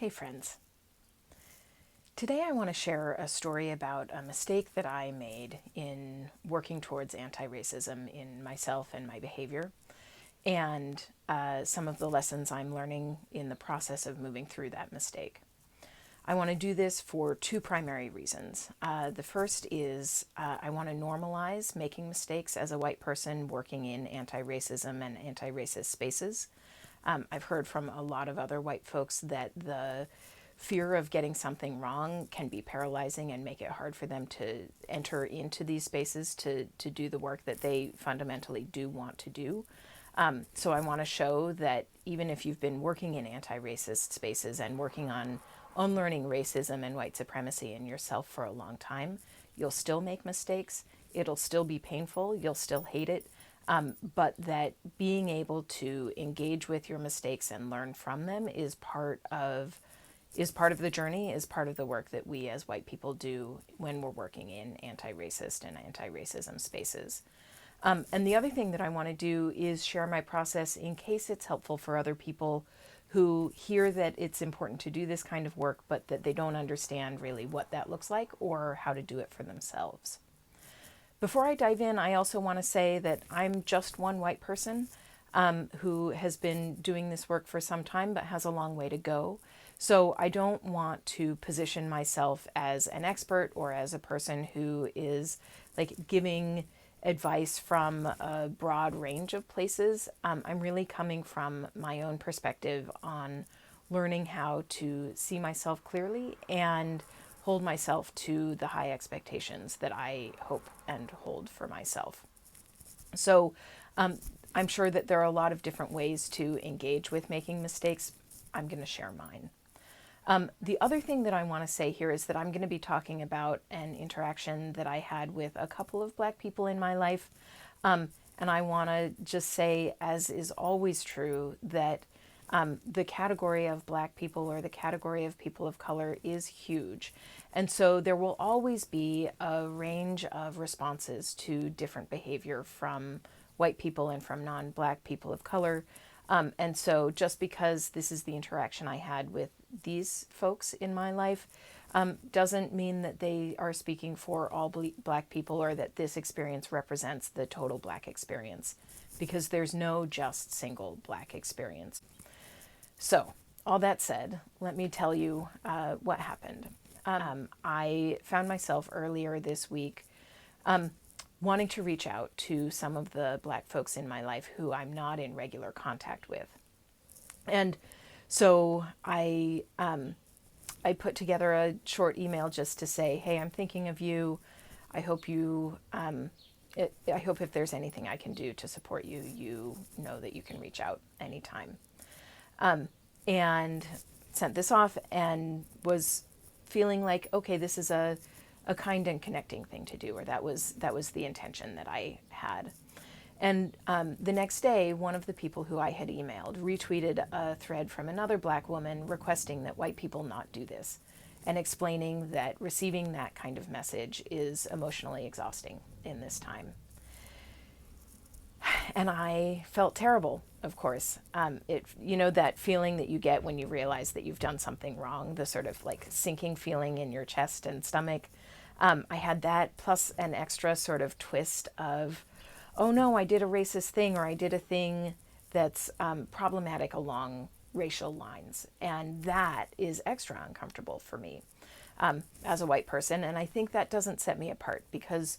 Hey friends. Today I want to share a story about a mistake that I made in working towards anti-racism in myself and my behavior, and some of the lessons I'm learning in the process of moving through that mistake. I want to do this for two primary reasons. The first is I want to normalize making mistakes as a white person working in anti-racism and anti-racist spaces. I've heard from a lot of other white folks that the fear of getting something wrong can be paralyzing and make it hard for them to enter into these spaces to do the work that they fundamentally do want to do. So I want to show that even if you've been working in anti-racist spaces and working on unlearning racism and white supremacy in yourself for a long time, you'll still make mistakes. It'll still be painful. You'll still hate it. But that being able to engage with your mistakes and learn from them is part of the journey, is part of the work that we as white people do when we're working in anti-racist and anti-racism spaces. And the other thing that I want to do is share my process in case it's helpful for other people who hear that it's important to do this kind of work, but that they don't understand really what that looks like or how to do it for themselves. Before I dive in, I also want to say that I'm just one white person who has been doing this work for some time but has a long way to go. So I don't want to position myself as an expert or as a person who is like giving advice from a broad range of places. I'm really coming from my own perspective on learning how to see myself clearly and hold myself to the high expectations that I hope and hold for myself. So I'm sure that there are a lot of different ways to engage with making mistakes. I'm going to share mine. The other thing that I want to say here is that I'm going to be talking about an interaction that I had with a couple of Black people in my life. And I want to just say, as is always true, that the category of Black people or the category of people of color is huge. And so there will always be a range of responses to different behavior from white people and from non-Black people of color. And so just because this is the interaction I had with these folks in my life doesn't mean that they are speaking for all Black people or that this experience represents the total Black experience, because there's no just single Black experience. So all that said, let me tell you what happened. I found myself earlier this week wanting to reach out to some of the Black folks in my life who I'm not in regular contact with. And so I put together a short email just to say, hey, I'm thinking of you. I hope I hope if there's anything I can do to support you, you know that you can reach out anytime. And sent this off and was feeling like, okay, this is a kind and connecting thing to do, or that was the intention that I had. And the next day, one of the people who I had emailed retweeted a thread from another Black woman requesting that white people not do this, and explaining that receiving that kind of message is emotionally exhausting in this time. And I felt terrible, of course. That feeling that you get when you realize that you've done something wrong, the sort of like sinking feeling in your chest and stomach. I had that plus an extra sort of twist of, oh no, I did a racist thing, or I did a thing that's problematic along racial lines. And that is extra uncomfortable for me as a white person. And I think that doesn't set me apart, because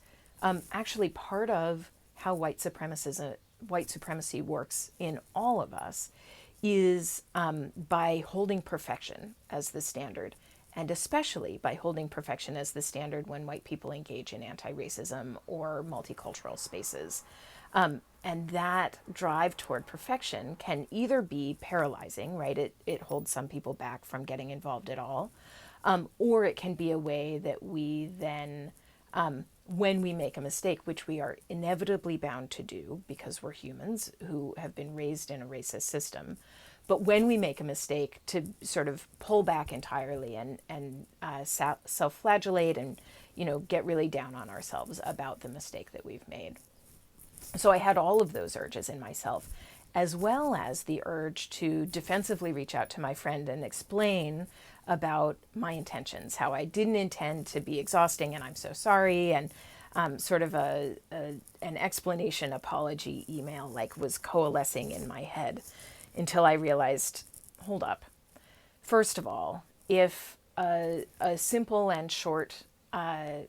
actually part of how white supremacy works in all of us is by holding perfection as the standard, and especially by holding perfection as the standard when white people engage in anti-racism or multicultural spaces. And that drive toward perfection can either be paralyzing, right? It holds some people back from getting involved at all, or it can be a way that we then, when we make a mistake, which we are inevitably bound to do because we're humans who have been raised in a racist system, but when we make a mistake, to sort of pull back entirely and self-flagellate and, get really down on ourselves about the mistake that we've made. So I had all of those urges in myself. as well as the urge to defensively reach out to my friend and explain about my intentions, how I didn't intend to be exhausting and I'm so sorry, and sort of an explanation apology email like was coalescing in my head until I realized, hold up. First of all, if a simple and short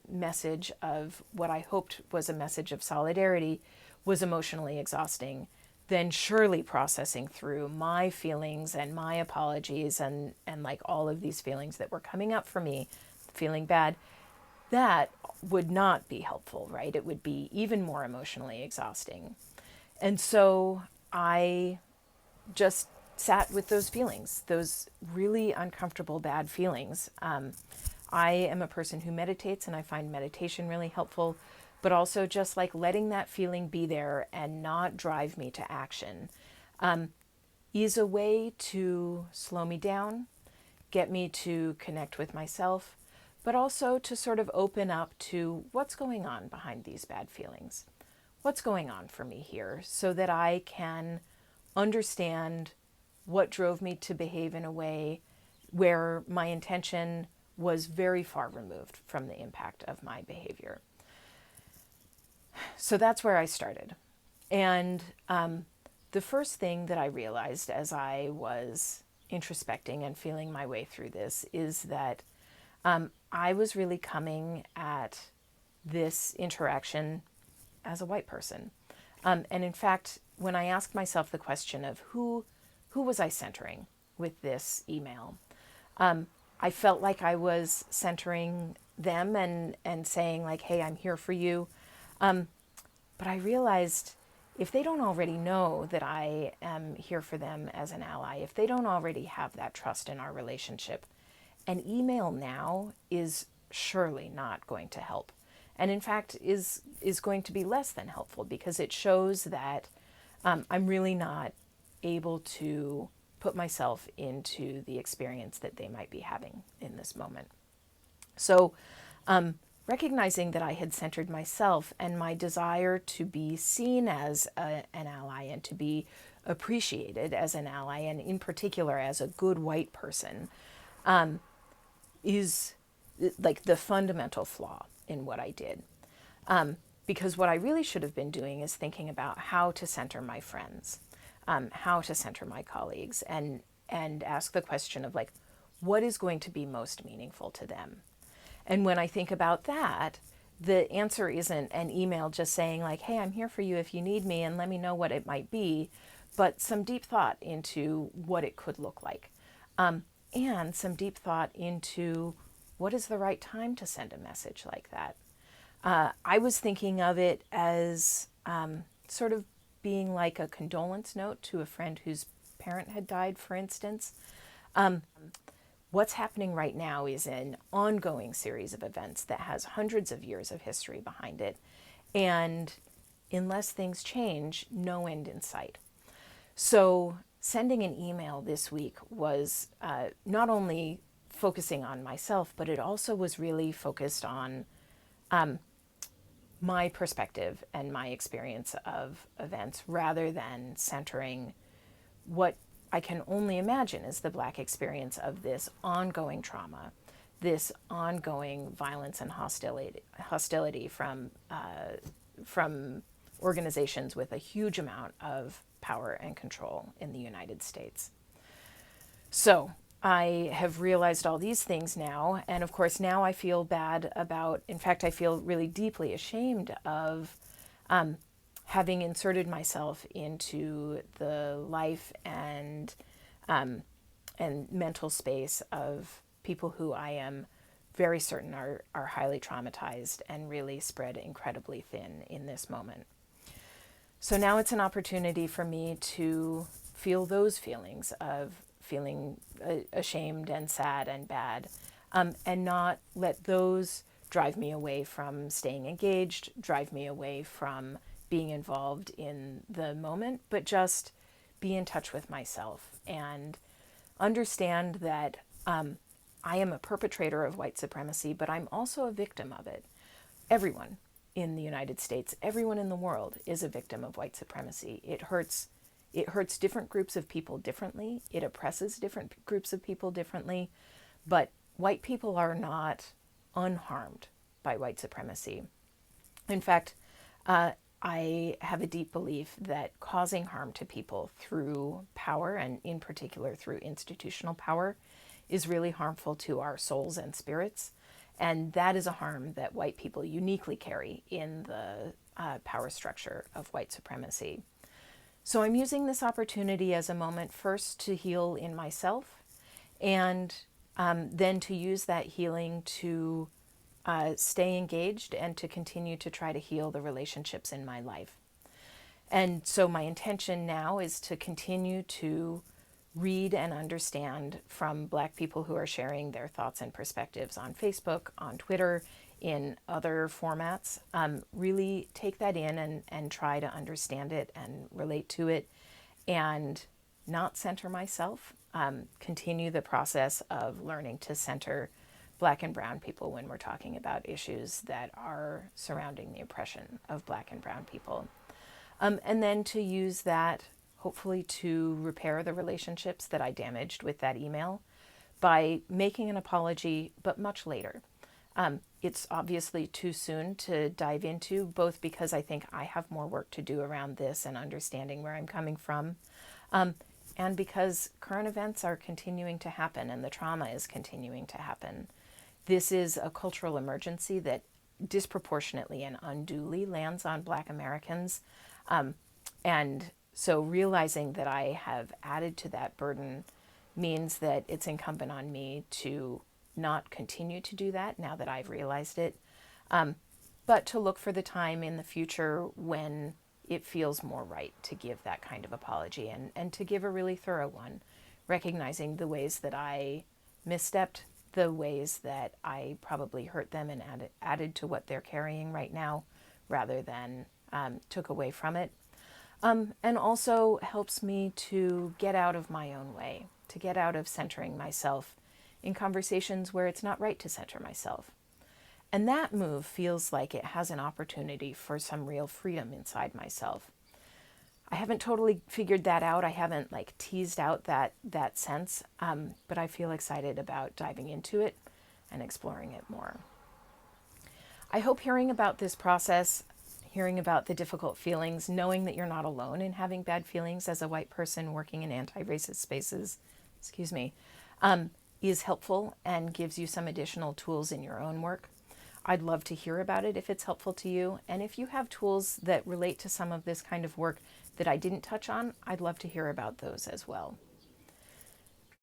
message of what I hoped was a message of solidarity was emotionally exhausting, then surely processing through my feelings and my apologies and like all of these feelings that were coming up for me, feeling bad, that would not be helpful, right? It would be even more emotionally exhausting. And so I just sat with those feelings, those really uncomfortable, bad feelings. I am a person who meditates, and I find meditation really helpful, but also just like letting that feeling be there and not drive me to action is a way to slow me down, get me to connect with myself, but also to sort of open up to what's going on behind these bad feelings. What's going on for me here so that I can understand what drove me to behave in a way where my intention was very far removed from the impact of my behavior. So that's where I started. And the first thing that I realized as I was introspecting and feeling my way through this is that I was really coming at this interaction as a white person. And in fact, when I asked myself the question of who was I centering with this email, I felt like I was centering them and saying like, hey, I'm here for you. But I realized if they don't already know that I am here for them as an ally, if they don't already have that trust in our relationship, an email now is surely not going to help. And in fact, is going to be less than helpful because it shows that I'm really not able to put myself into the experience that they might be having in this moment. So recognizing that I had centered myself and my desire to be seen as an ally and to be appreciated as an ally, and in particular as a good white person, is like the fundamental flaw in what I did. Because what I really should have been doing is thinking about how to center my friends, how to center my colleagues, and ask the question of like, what is going to be most meaningful to them? And when I think about that, the answer isn't an email just saying like, hey, I'm here for you if you need me and let me know what it might be, but some deep thought into what it could look like. And some deep thought into what is the right time to send a message like that. I was thinking of it as sort of being like a condolence note to a friend whose parent had died, for instance. What's happening right now is an ongoing series of events that has hundreds of years of history behind it. And unless things change, no end in sight. So sending an email this week was not only focusing on myself, but it also was really focused on my perspective and my experience of events rather than centering what I can only imagine is the Black experience of this ongoing trauma, this ongoing violence and hostility from organizations with a huge amount of power and control in the United States. So I have realized all these things now, and of course now I feel bad about, in fact, I feel really deeply ashamed of having inserted myself into the life and mental space of people who I am very certain are highly traumatized and really spread incredibly thin in this moment. So now it's an opportunity for me to feel those feelings of feeling ashamed and sad and bad, and not let those drive me away from staying engaged, drive me away from being involved in the moment, but just be in touch with myself and understand that I am a perpetrator of white supremacy, but I'm also a victim of it. Everyone in the United States, everyone in the world is a victim of white supremacy. It hurts It hurts different groups of people differently. It oppresses different groups of people differently. But white people are not unharmed by white supremacy. In fact, I have a deep belief that causing harm to people through power, and in particular through institutional power, is really harmful to our souls and spirits. And that is a harm that white people uniquely carry in the power structure of white supremacy. So I'm using this opportunity as a moment first to heal in myself, and then to use that healing to stay engaged and to continue to try to heal the relationships in my life. And so my intention now is to continue to read and understand from Black people who are sharing their thoughts and perspectives on Facebook, on Twitter, in other formats. Really take that in and try to understand it and relate to it, and not center myself. Continue the process of learning to center Black and brown people when we're talking about issues that are surrounding the oppression of Black and brown people. And then to use that, hopefully, to repair the relationships that I damaged with that email by making an apology, but much later. It's obviously too soon to dive into, both because I think I have more work to do around this and understanding where I'm coming from, and because current events are continuing to happen and the trauma is continuing to happen. This is a cultural emergency that disproportionately and unduly lands on Black Americans. And so realizing that I have added to that burden means that it's incumbent on me to not continue to do that now that I've realized it, but to look for the time in the future when it feels more right to give that kind of apology, and to give a really thorough one, recognizing the ways that I misstepped, the ways that I probably hurt them and added to what they're carrying right now rather than took away from it. And also helps me to get out of my own way, to get out of centering myself in conversations where it's not right to center myself. And that move feels like it has an opportunity for some real freedom inside myself. I haven't totally figured that out. I haven't teased out that sense, but I feel excited about diving into it and exploring it more. I hope hearing about this process, hearing about the difficult feelings, knowing that you're not alone in having bad feelings as a white person working in anti-racist spaces, is helpful and gives you some additional tools in your own work. I'd love to hear about it if it's helpful to you. And if you have tools that relate to some of this kind of work that I didn't touch on, I'd love to hear about those as well.